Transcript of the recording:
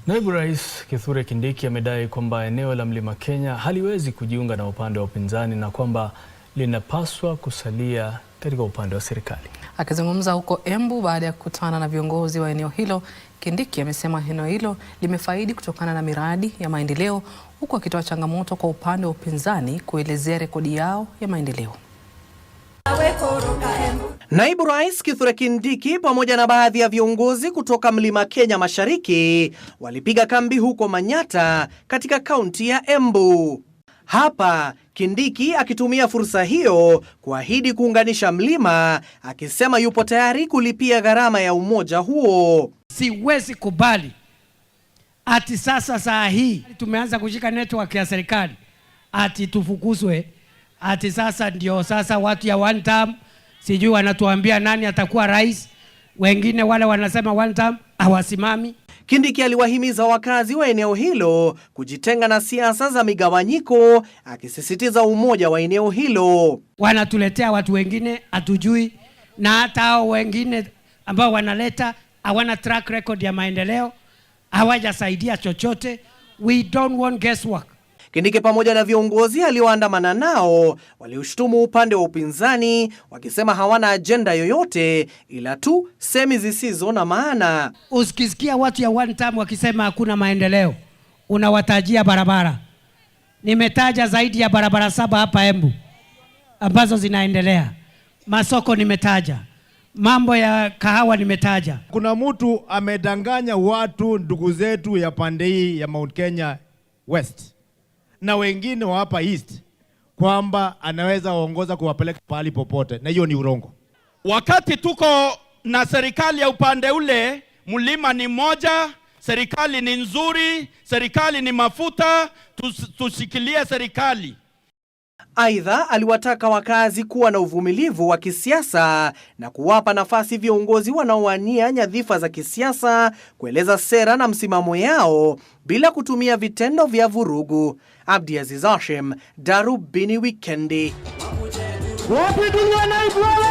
Naibu Rais Kithure Kindiki amedai kwamba eneo la Mlima Kenya haliwezi kujiunga na upande wa upinzani na kwamba linapaswa kusalia katika upande wa serikali. Akizungumza huko Embu baada ya kukutana na viongozi wa eneo hilo, Kindiki amesema eneo hilo limefaidi kutokana na miradi ya maendeleo, huku akitoa changamoto kwa upande wa upinzani kuelezea rekodi yao ya maendeleo. Naibu Rais Kithure Kindiki pamoja na baadhi ya viongozi kutoka Mlima Kenya Mashariki walipiga kambi huko Manyata katika kaunti ya Embu. Hapa Kindiki akitumia fursa hiyo kuahidi kuunganisha mlima, akisema yupo tayari kulipia gharama ya umoja huo. Siwezi kubali ati sasa saa hii tumeanza kushika network ya serikali ati tufukuzwe, ati sasa ndio sasa watu ya one term sijui wanatuambia nani atakuwa rais, wengine wale wanasema one term hawasimami. Kindiki aliwahimiza wakazi wa eneo hilo kujitenga na siasa za migawanyiko, akisisitiza umoja wa eneo hilo. Wanatuletea watu wengine hatujui, na hata hao wengine ambao wanaleta hawana track record ya maendeleo, hawajasaidia chochote. We don't want guesswork. Kindiki pamoja na viongozi alioandamana nao waliushtumu upande wa upinzani, wakisema hawana ajenda yoyote ila tu semi zisizo na maana. Usikisikia watu ya one time wakisema hakuna maendeleo, unawatajia barabara. Nimetaja zaidi ya barabara 7 hapa Embu ambazo zinaendelea. Masoko nimetaja. Mambo ya kahawa nimetaja. Kuna mtu amedanganya watu, ndugu zetu ya pande hii ya Mount Kenya West na wengine wa hapa East, kwamba anaweza waongoza kuwapeleka pahali popote, na hiyo ni urongo. Wakati tuko na serikali ya upande ule, mlima ni moja, serikali ni nzuri, serikali ni mafuta, tushikilie serikali. Aidha, aliwataka wakazi kuwa na uvumilivu wa kisiasa na kuwapa nafasi viongozi wanaowania nyadhifa za kisiasa kueleza sera na msimamo yao bila kutumia vitendo vya vurugu. Abdiaziz Hashim, Darubini Wikendi. Wapi dunia naibu rais?